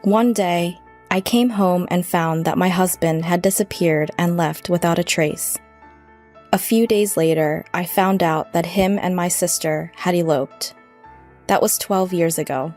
One day, I came home and found that my husband had disappeared and left without a trace. A few days later, I found out that him and my sister had eloped. That was 12 years ago.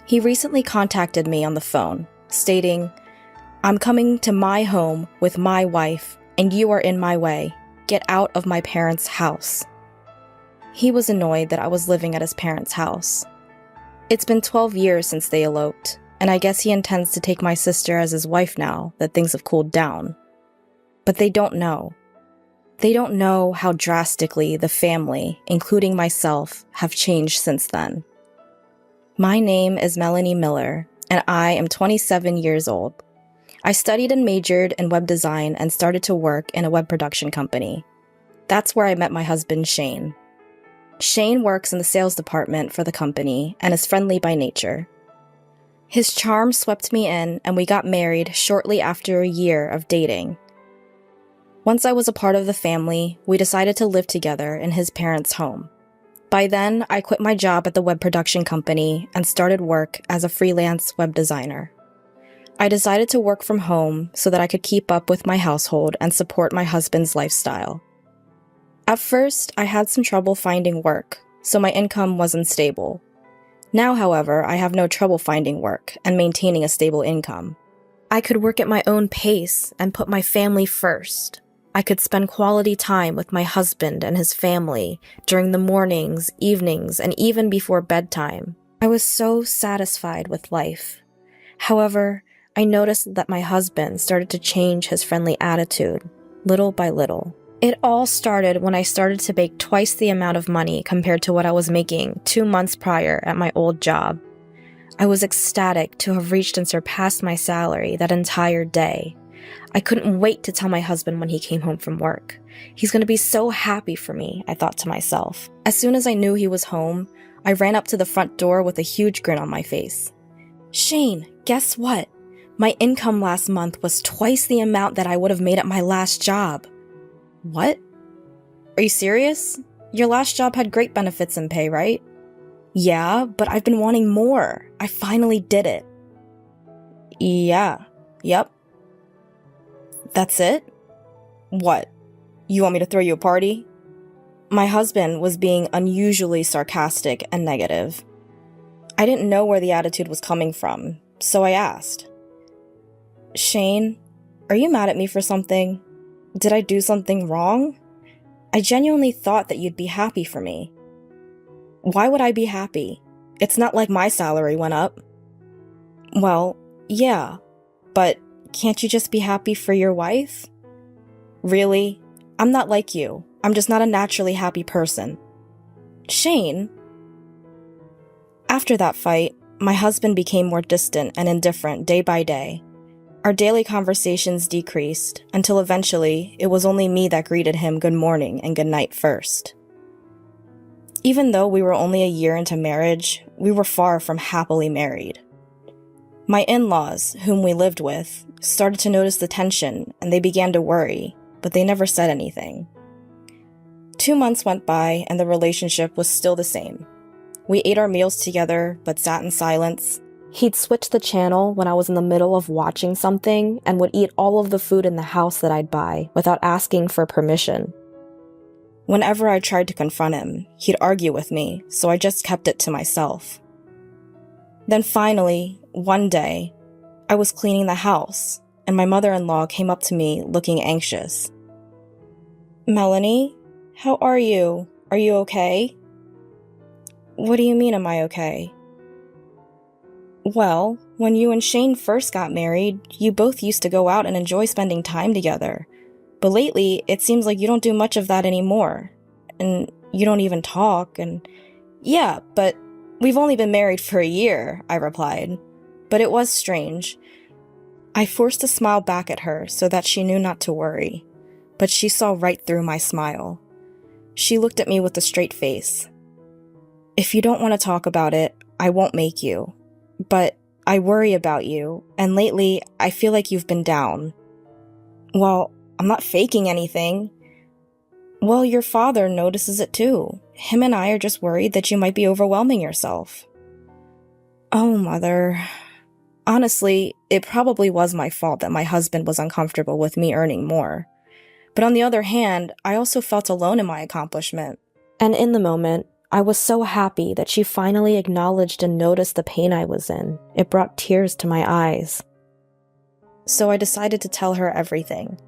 He recently contacted me on the phone, stating, "I'm coming to my home with my wife, and you are in my way. Get out of my parents' house." He was annoyed that I was living at his parents' house. It's been 12 years since they eloped, and I guess he intends to take my sister as his wife now that things have cooled down. But they don't know. They don't know how drastically the family, including myself, have changed since then. My name is Melanie Miller, and I am 27 years old. I studied and majored in web design and started to work in a web production company. That's where I met my husband, Shane. Shane works in the sales department for the company and is friendly by nature. His charm swept me in, and we got married shortly after a year of dating. Once I was a part of the family, we decided to live together in his parents' home. By then, I quit my job at the web production company and started work as a freelance web designer. I decided to work from home so that I could keep up with my household and support my husband's lifestyle. At first, I had some trouble finding work, so my income wasn't stable. Now, however, I have no trouble finding work and maintaining a stable income. I could work at my own pace and put my family first. I could spend quality time with my husband and his family during the mornings, evenings, and even before bedtime. I was so satisfied with life. However, I noticed that my husband started to change his friendly attitude, little by little. It all started when I started to make twice the amount of money compared to what I was making 2 months prior at my old job. I was ecstatic to have reached and surpassed my salary that entire day. I couldn't wait to tell my husband when he came home from work. He's going to be so happy for me, I thought to myself. As soon as I knew he was home, I ran up to the front door with a huge grin on my face. "Shane, guess what? My income last month was twice the amount that I would have made at my last job." "What? Are you serious? Your last job had great benefits and pay, right?" "Yeah, but I've been wanting more. I finally did it." Yep. "That's it? What? You want me to throw you a party?" My husband was being unusually sarcastic and negative. I didn't know where the attitude was coming from, so I asked, "Shane, are you mad at me for something? Did I do something wrong? I genuinely thought that you'd be happy for me." "Why would I be happy? It's not like my salary went up." "Well, yeah, but can't you just be happy for your wife?" "Really? I'm not like you. I'm just not a naturally happy person." "Shane?" After that fight, my husband became more distant and indifferent day by day. Our daily conversations decreased until eventually it was only me that greeted him good morning and good night first. Even though we were only a year into marriage, we were far from happily married. My in-laws, whom we lived with, started to notice the tension and they began to worry, but they never said anything. 2 months went by and the relationship was still the same. We ate our meals together, but sat in silence. He'd switch the channel when I was in the middle of watching something and would eat all of the food in the house that I'd buy without asking for permission. Whenever I tried to confront him, he'd argue with me, so I just kept it to myself. Then finally, one day, I was cleaning the house, and my mother-in-law came up to me looking anxious. "Melanie, how are you? Are you okay?" "What do you mean, am I okay?" "Well, when you and Shane first got married, you both used to go out and enjoy spending time together. But lately, it seems like you don't do much of that anymore. And you don't even talk, and..." "Yeah, but we've only been married for a year," I replied. But it was strange. I forced a smile back at her so that she knew not to worry. But she saw right through my smile. She looked at me with a straight face. "If you don't want to talk about it, I won't make you. But I worry about you, and lately, I feel like you've been down." "Well, I'm not faking anything." "Well, your father notices it too. Him and I are just worried that you might be overwhelming yourself." "Oh, Mother." Honestly, it probably was my fault that my husband was uncomfortable with me earning more. But on the other hand, I also felt alone in my accomplishment. And in the moment, I was so happy that she finally acknowledged and noticed the pain I was in. It brought tears to my eyes. So I decided to tell her everything.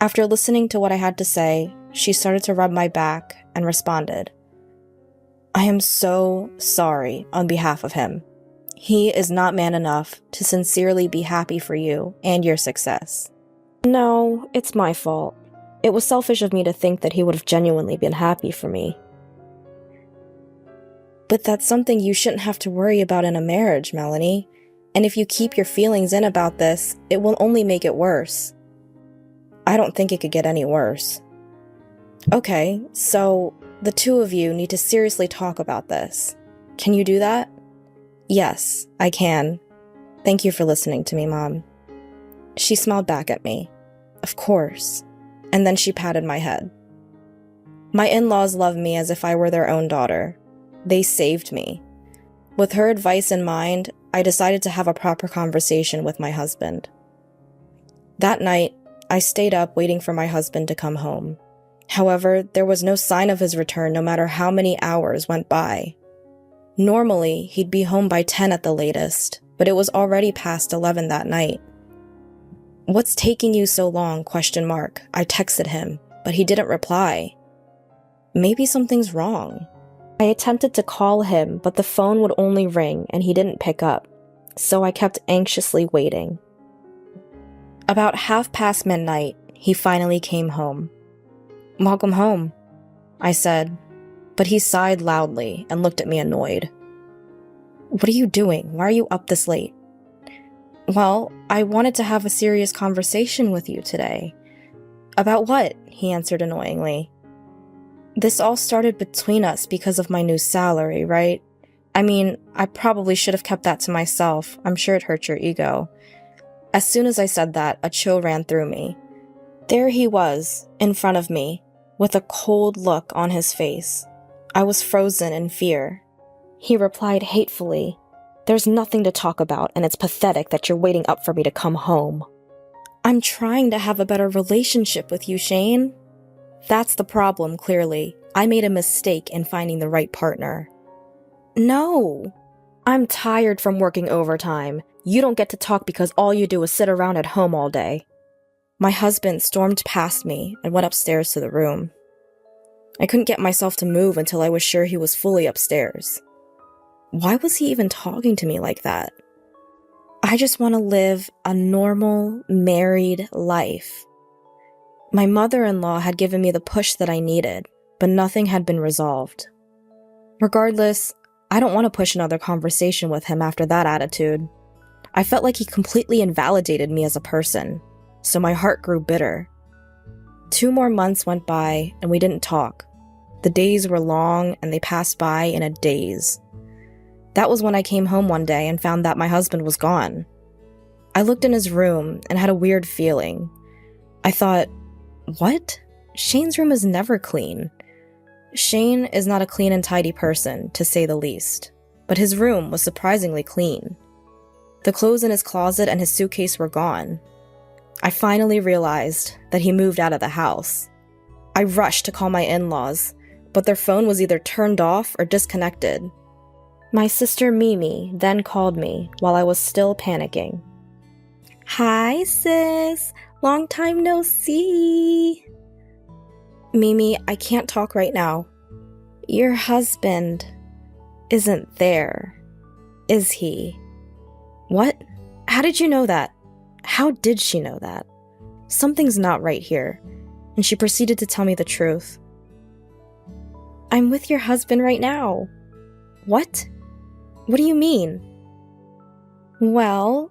After listening to what I had to say, she started to rub my back and responded, "I am so sorry on behalf of him. He is not man enough to sincerely be happy for you and your success." No, it's my fault. It was selfish of me to think that he would have genuinely been happy for me. But that's something you shouldn't have to worry about in a marriage, Melanie. And if you keep your feelings in about this, it will only make it worse. I don't think it could get any worse. Okay, so the two of you need to seriously talk about this. Can you do that? Yes, I can. Thank you for listening to me, Mom. She smiled back at me. Of course. And then she patted my head. My in-laws love me as if I were their own daughter. They saved me. With her advice in mind, I decided to have a proper conversation with my husband. That night, I stayed up waiting for my husband to come home. However, there was no sign of his return no matter how many hours went by. Normally, he'd be home by 10 at the latest, but it was already past 11 that night. "What's taking you so long?" ? I texted him, but he didn't reply. Maybe something's wrong. I attempted to call him, but the phone would only ring and he didn't pick up, so I kept anxiously waiting. About midnight, he finally came home. "Welcome home," I said, but he sighed loudly and looked at me annoyed. "What are you doing? Why are you up this late?" "Well, I wanted to have a serious conversation with you today." "About what?" he answered annoyingly. "This all started between us because of my new salary, right? I mean, I probably should have kept that to myself. I'm sure it hurt your ego." As soon as I said that, a chill ran through me. There he was, in front of me, with a cold look on his face. I was frozen in fear. He replied hatefully, "There's nothing to talk about, and it's pathetic that you're waiting up for me to come home." "I'm trying to have a better relationship with you, Shane." "That's the problem, clearly. I made a mistake in finding the right partner." "No. I'm tired from working overtime. You don't get to talk because all you do is sit around at home all day." My husband stormed past me and went upstairs to the room. I couldn't get myself to move until I was sure he was fully upstairs. Why was he even talking to me like that? I just want to live a normal, married life. My mother-in-law had given me the push that I needed, but nothing had been resolved. Regardless, I don't want to push another conversation with him after that attitude. I felt like he completely invalidated me as a person, so my heart grew bitter. 2 more months went by and we didn't talk. The days were long and they passed by in a daze. That was when I came home one day and found that my husband was gone. I looked in his room and had a weird feeling. I thought, what? Shane's room is never clean. Shane is not a clean and tidy person, to say the least, but his room was surprisingly clean. The clothes in his closet and his suitcase were gone. I finally realized that he moved out of the house. I rushed to call my in-laws, but their phone was either turned off or disconnected. My sister Mimi then called me while I was still panicking. "Hi, sis. Long time no see." "Mimi, I can't talk right now." "Your husband isn't there, is he?" "What? How did you know that?" How did she know that? Something's not right here, and she proceeded to tell me the truth. "I'm with your husband right now." "What? What do you mean?" "Well,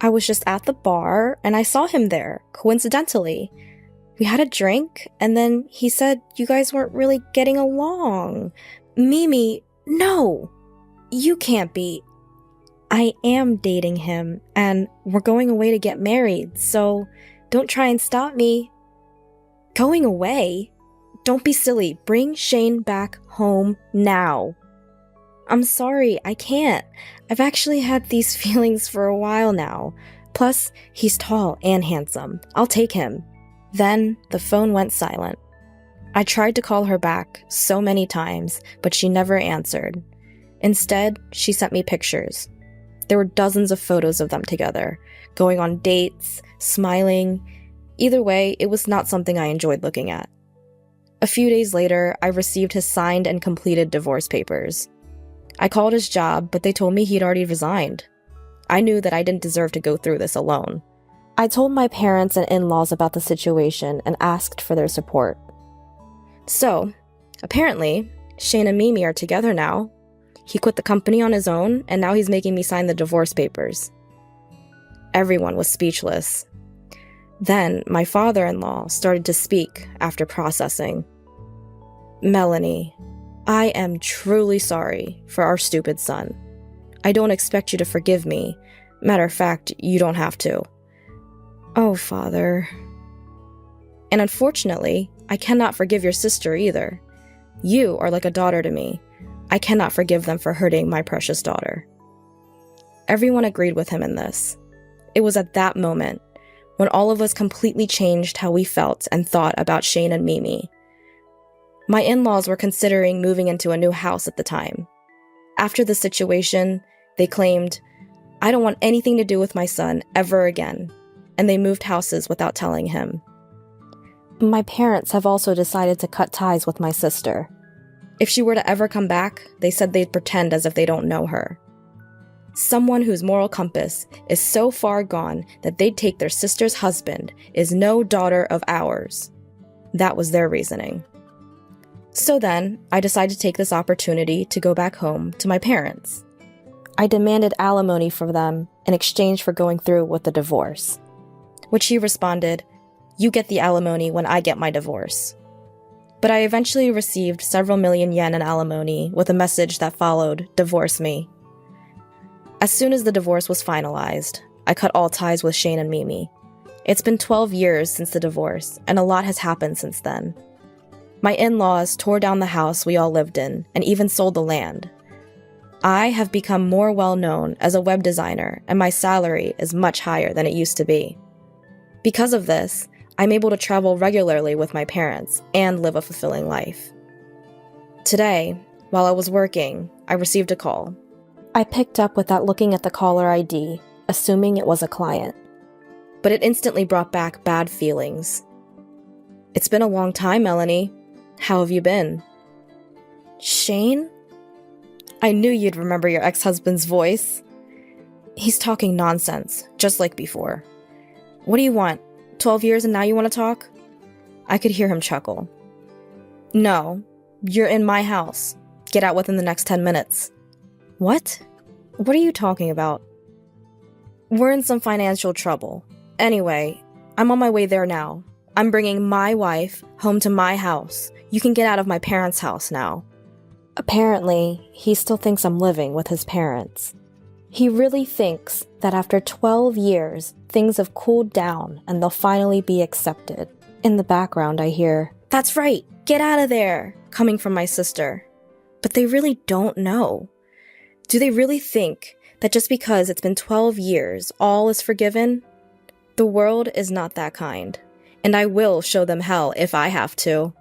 I was just at the bar, and I saw him there, coincidentally. We had a drink, and then he said you guys weren't really getting along." "Mimi, no! You can't be." "I am dating him, and we're going away to get married, so don't try and stop me." "Going away? Don't be silly. Bring Shane back home now." I'm sorry, I can't. I've actually had these feelings for a while now. Plus, he's tall and handsome. I'll take him. Then, the phone went silent. I tried to call her back so many times, but she never answered. Instead, she sent me pictures. There were dozens of photos of them together, going on dates, smiling. Either way, it was not something I enjoyed looking at. A few days later, I received his signed and completed divorce papers. I called his job, but they told me he'd already resigned. I knew that I didn't deserve to go through this alone. I told my parents and in-laws about the situation and asked for their support. So, apparently, Shane and Mimi are together now. He quit the company on his own, and now he's making me sign the divorce papers. Everyone was speechless. Then, my father-in-law started to speak after processing. Melanie, I am truly sorry for our stupid son. I don't expect you to forgive me. Matter of fact, you don't have to. Oh, Father. And unfortunately, I cannot forgive your sister either. You are like a daughter to me. I cannot forgive them for hurting my precious daughter. Everyone agreed with him in this. It was at that moment when all of us completely changed how we felt and thought about Shane and Mimi. My in-laws were considering moving into a new house at the time. After the situation, they claimed, "I don't want anything to do with my son ever again," and they moved houses without telling him. My parents have also decided to cut ties with my sister. If she were to ever come back, they said they'd pretend as if they don't know her. Someone whose moral compass is so far gone that they'd take their sister's husband is no daughter of ours. That was their reasoning. So then, I decided to take this opportunity to go back home to my parents. I demanded alimony for them in exchange for going through with the divorce. Which he responded, "You get the alimony when I get my divorce." But I eventually received several million yen in alimony with a message that followed, "Divorce me." As soon as the divorce was finalized, I cut all ties with Shane and Mimi. It's been 12 years since the divorce, and a lot has happened since then. My in-laws tore down the house we all lived in and even sold the land. I have become more well-known as a web designer, and my salary is much higher than it used to be. Because of this, I'm able to travel regularly with my parents and live a fulfilling life. Today, while I was working, I received a call. I picked up without looking at the caller ID, assuming it was a client. But it instantly brought back bad feelings. "It's been a long time, Melanie. How have you been?" "Shane? I knew you'd remember your ex-husband's voice. He's talking nonsense, just like before. What do you want? 12 years and now you want to talk?" I could hear him chuckle. "No, you're in my house. Get out within the next 10 minutes. "What? What are you talking about?" "We're in some financial trouble. Anyway, I'm on my way there now. I'm bringing my wife home to my house. You can get out of my parents' house now." Apparently, he still thinks I'm living with his parents. He really thinks that after 12 years, things have cooled down and they'll finally be accepted. In the background, I hear, "That's right, get out of there," coming from my sister. But they really don't know. Do they really think that just because it's been 12 years, all is forgiven? The world is not that kind, and I will show them hell if I have to.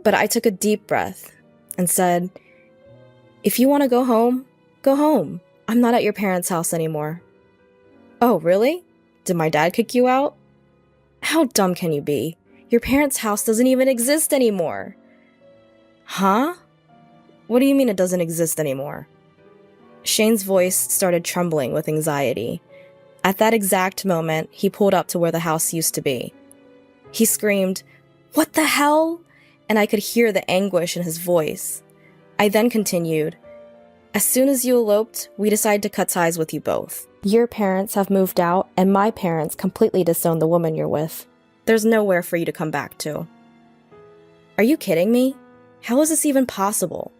But I took a deep breath and said, "If you want to go home, go home. I'm not at your parents' house anymore." "Oh, really? Did my dad kick you out?" "How dumb can you be? Your parents' house doesn't even exist anymore." "Huh? What do you mean it doesn't exist anymore?" Shane's voice started trembling with anxiety. At that exact moment, he pulled up to where the house used to be. He screamed, "What the hell?" And I could hear the anguish in his voice. I then continued, "As soon as you eloped, we decided to cut ties with you both. Your parents have moved out, and my parents completely disowned the woman you're with. There's nowhere for you to come back to." Are you kidding me? How is this even possible?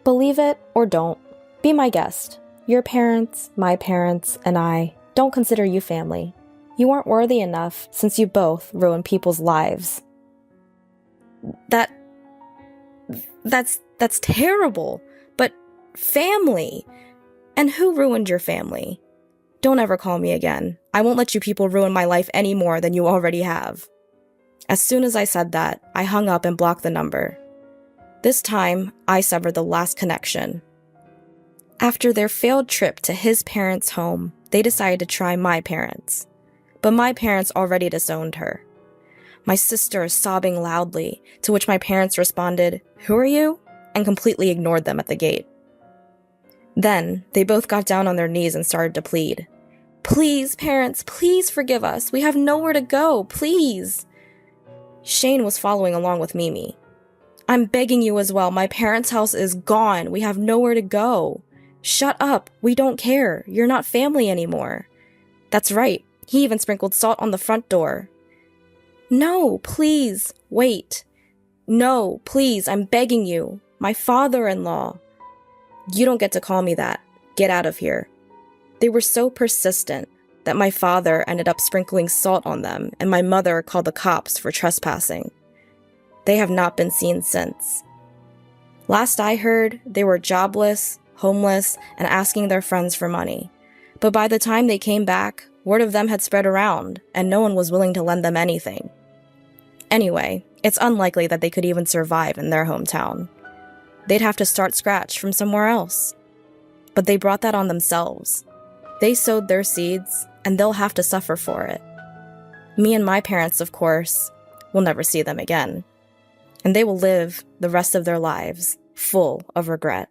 Believe it or don't. Be my guest. Your parents, my parents, and I don't consider you family. You aren't worthy enough since you both ruin people's lives. That's terrible. But Family! And who ruined your family? Don't ever call me again. I won't let you people ruin my life any more than you already have. As soon as I said that, I hung up and blocked the number. This time, I severed the last connection. After their failed trip to his parents' home, they decided to try my parents. But my parents already disowned her. My sister is sobbing loudly, to which my parents responded, "Who are you?" and completely ignored them at the gate. Then, they both got down on their knees and started to plead. "Please, parents, please forgive us. We have nowhere to go, please." Shane was following along with Mimi. "I'm begging you as well. My parents' house is gone. We have nowhere to go. Shut up. We don't care. You're not family anymore." That's right. He even sprinkled salt on the front door. "No, please, wait. No, please, I'm begging you. My father-in-law." "You don't get to call me that. Get out of here." They were so persistent that my father ended up sprinkling salt on them, and my mother called the cops for trespassing. They have not been seen since. Last I heard, they were jobless, homeless, and asking their friends for money. But by the time they came back, word of them had spread around, and no one was willing to lend them anything. Anyway, it's unlikely that they could even survive in their hometown. They'd have to start scratch from somewhere else. But they brought that on themselves. They sowed their seeds, and they'll have to suffer for it. Me and my parents, of course, will never see them again. And they will live the rest of their lives full of regret.